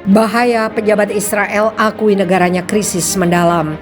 Bahaya pejabat Israel akui negaranya krisis mendalam.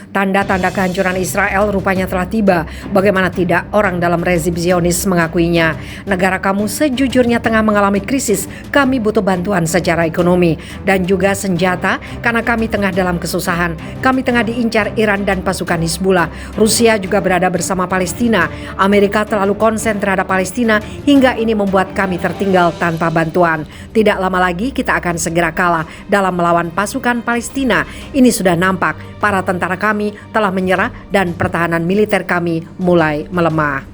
Tanda-tanda kehancuran Israel rupanya telah tiba. Bagaimana tidak, orang dalam rezim Zionis mengakuinya. Negara kamu sejujurnya tengah mengalami krisis. Kami butuh bantuan secara ekonomi dan juga senjata karena kami tengah dalam kesusahan. Kami tengah diincar Iran dan pasukan Hizbullah. Rusia juga berada bersama Palestina. Amerika terlalu konsen terhadap Palestina hingga ini membuat kami tertinggal tanpa bantuan. Tidak lama lagi kita akan segera kalah dalam melawan pasukan Palestina. Ini sudah nampak, para tentara kami telah menyerah dan pertahanan militer kami mulai melemah.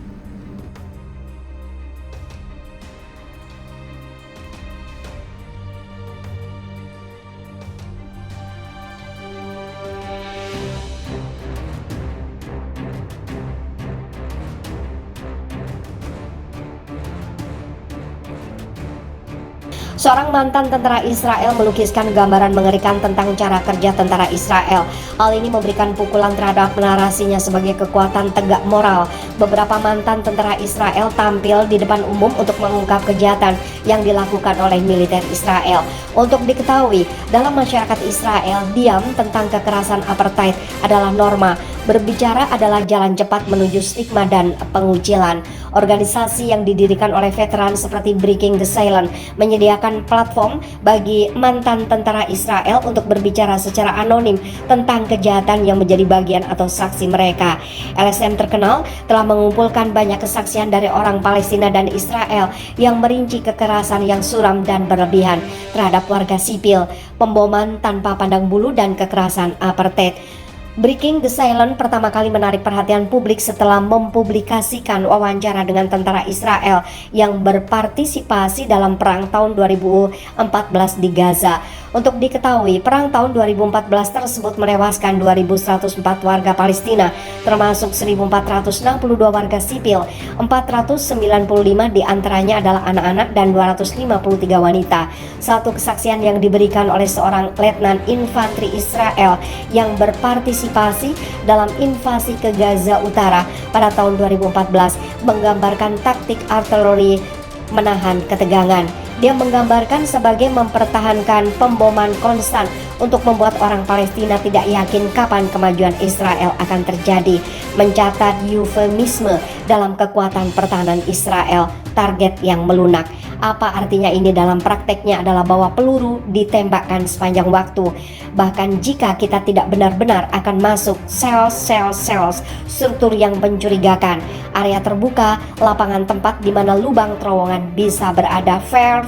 Seorang mantan tentara Israel melukiskan gambaran mengerikan tentang cara kerja tentara Israel. Hal ini memberikan pukulan terhadap narasinya sebagai kekuatan tegak moral. Beberapa mantan tentara Israel tampil di depan umum untuk mengungkap kejahatan yang dilakukan oleh militer Israel. Untuk diketahui, dalam masyarakat Israel, diam tentang kekerasan apartheid adalah norma. Berbicara adalah jalan cepat menuju stigma dan pengucilan. Organisasi yang didirikan oleh veteran seperti Breaking the Silence menyediakan platform bagi mantan tentara Israel untuk berbicara secara anonim tentang kejahatan yang menjadi bagian atau saksi mereka. LSM terkenal telah mengumpulkan banyak kesaksian dari orang Palestina dan Israel yang merinci kekerasan yang suram dan berlebihan terhadap warga sipil, pemboman tanpa pandang bulu, dan kekerasan apartheid. Breaking the Silence pertama kali menarik perhatian publik setelah mempublikasikan wawancara dengan tentara Israel yang berpartisipasi dalam perang tahun 2014 di Gaza. Untuk diketahui, perang tahun 2014 tersebut menewaskan 2.104 warga Palestina, termasuk 1.462 warga sipil. 495 diantaranya adalah anak-anak dan 253 wanita. Satu kesaksian yang diberikan oleh seorang letnan infanteri Israel yang berpartisipasi dalam invasi ke Gaza Utara pada tahun 2014 menggambarkan taktik artileri menahan ketegangan. Dia menggambarkan sebagai mempertahankan pemboman konstan untuk membuat orang Palestina tidak yakin kapan kemajuan Israel akan terjadi. Mencatat eufemisme dalam kekuatan pertahanan Israel, target yang melunak. Apa artinya ini dalam prakteknya adalah bahwa peluru ditembakkan sepanjang waktu. Bahkan jika kita tidak benar-benar akan masuk sel struktur yang mencurigakan, area terbuka, lapangan tempat di mana lubang terowongan bisa berada. Fair.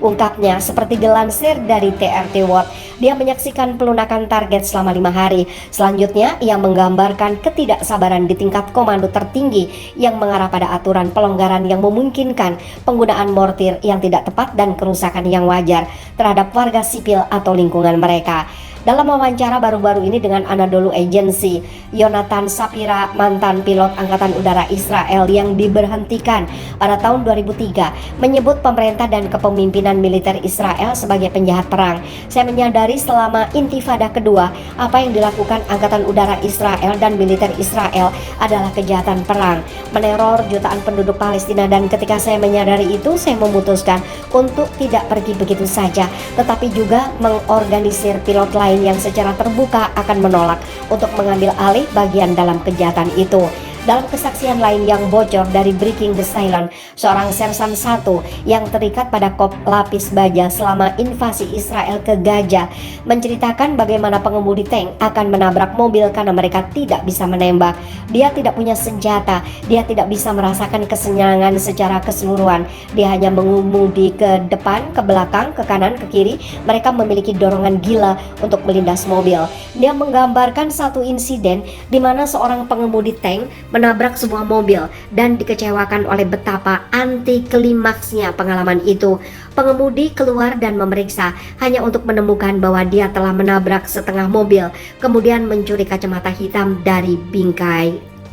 Ungkapnya seperti dilansir dari TRT World. Dia menyaksikan pelunakan target selama 5 hari. Selanjutnya ia menggambarkan ketidaksabaran di tingkat komando tertinggi yang mengarah pada aturan pelonggaran yang memungkinkan penggunaan mortir yang tidak tepat dan kerusakan yang wajar terhadap warga sipil atau lingkungan mereka. Dalam wawancara baru-baru ini dengan Anadolu Agency, Yonatan Sapira, mantan pilot Angkatan Udara Israel yang diberhentikan pada tahun 2003, menyebut pemerintah dan kepemimpinan militer Israel sebagai penjahat perang. Saya menyadari selama intifada kedua, apa yang dilakukan Angkatan Udara Israel dan militer Israel adalah kejahatan perang, meneror jutaan penduduk Palestina, dan ketika saya menyadari itu, saya memutuskan untuk tidak pergi begitu saja, tetapi juga mengorganisir pilot lain yang secara terbuka akan menolak untuk mengambil alih bagian dalam kejahatan itu. Dalam kesaksian lain yang bocor dari Breaking the Silence, seorang sersan 1 yang terikat pada kop lapis baja selama invasi Israel ke Gaza menceritakan bagaimana pengemudi tank akan menabrak mobil karena mereka tidak bisa menembak. Dia tidak punya senjata, dia tidak bisa merasakan kesenangan secara keseluruhan. Dia hanya mengemudi ke depan, ke belakang, ke kanan, ke kiri. Mereka memiliki dorongan gila untuk melindas mobil. Dia menggambarkan satu insiden di mana seorang pengemudi tank menabrak sebuah mobil dan dikecewakan oleh betapa anti klimaksnya pengalaman itu. Pengemudi keluar dan memeriksa hanya untuk menemukan bahwa dia telah menabrak setengah mobil, kemudian mencuri kacamata hitam dari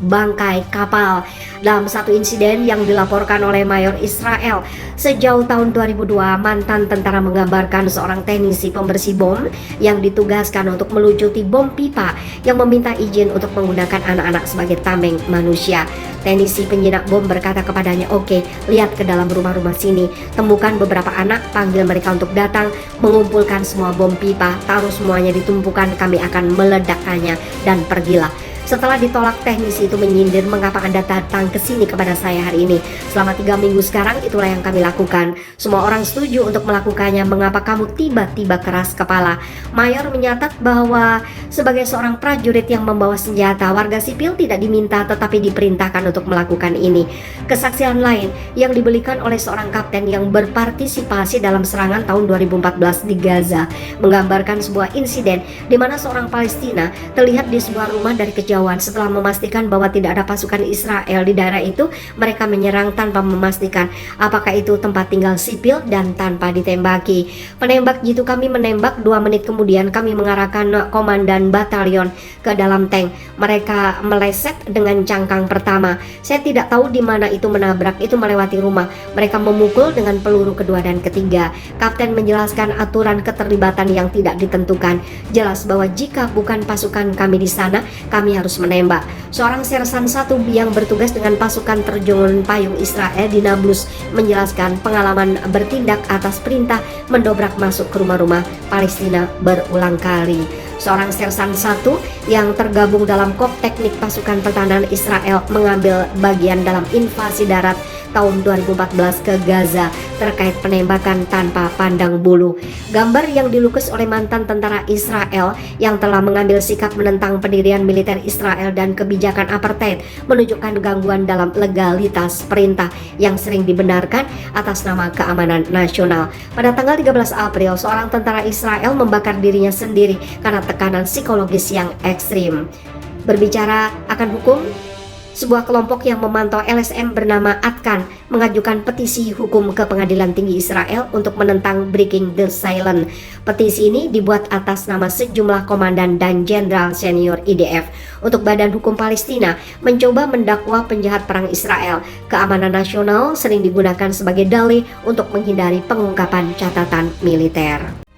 bangkai kapal. Dalam satu insiden yang dilaporkan oleh Mayor Israel sejauh tahun 2002, mantan tentara menggambarkan seorang teknisi pembersih bom yang ditugaskan untuk melucuti bom pipa yang meminta izin untuk menggunakan anak-anak sebagai tameng manusia. Teknisi penjinak bom berkata kepadanya, "Oke, lihat ke dalam rumah-rumah sini, temukan beberapa anak, panggil mereka untuk datang, mengumpulkan semua bom pipa, taruh semuanya di tumpukan, kami akan meledakkannya, dan pergilah." Setelah ditolak, teknisi itu menyindir, "Mengapa Anda datang ke sini kepada saya hari ini? Selama 3 minggu sekarang itulah yang kami lakukan. Semua orang setuju untuk melakukannya. Mengapa kamu tiba-tiba keras kepala?" Mayor menyatat bahwa sebagai seorang prajurit yang membawa senjata, warga sipil tidak diminta tetapi diperintahkan untuk melakukan ini. Kesaksian lain yang diberikan oleh seorang kapten yang berpartisipasi dalam serangan tahun 2014 di Gaza menggambarkan sebuah insiden di mana seorang Palestina terlihat di sebuah rumah dari kejauhan. Setelah memastikan bahwa tidak ada pasukan Israel di daerah itu, mereka menyerang tanpa memastikan apakah itu tempat tinggal sipil dan tanpa ditembaki. "Penembak jitu kami menembak, 2 menit kemudian kami mengarahkan komandan batalion ke dalam tank. Mereka meleset dengan cangkang pertama. Saya tidak tahu di mana itu menabrak, itu melewati rumah. Mereka memukul dengan peluru kedua dan ketiga." Kapten menjelaskan aturan keterlibatan yang tidak ditentukan. "Jelas bahwa jika bukan pasukan kami di sana, kami harus menembak." Seorang sersan 1 yang bertugas dengan pasukan terjun payung Israel di Nablus menjelaskan pengalaman bertindak atas perintah mendobrak masuk ke rumah-rumah Palestina berulang kali. Seorang sersan 1 yang tergabung dalam Korps Teknik Pasukan Pertahanan Israel mengambil bagian dalam invasi darat tahun 2014 ke Gaza terkait penembakan tanpa pandang bulu. Gambar yang dilukis oleh mantan tentara Israel yang telah mengambil sikap menentang pendirian militer Israel dan kebijakan apartheid menunjukkan gangguan dalam legalitas perintah yang sering dibenarkan atas nama keamanan nasional. Pada tanggal 13 April, seorang tentara Israel membakar dirinya sendiri karena tekanan psikologis yang ekstrim. Berbicara akan hukum, sebuah kelompok yang memantau LSM bernama Atkan mengajukan petisi hukum ke Pengadilan Tinggi Israel untuk menentang Breaking the Silence. Petisi ini dibuat atas nama sejumlah komandan dan jenderal senior IDF untuk Badan Hukum Palestina mencoba mendakwa penjahat perang Israel. Keamanan nasional sering digunakan sebagai dalih untuk menghindari pengungkapan catatan militer.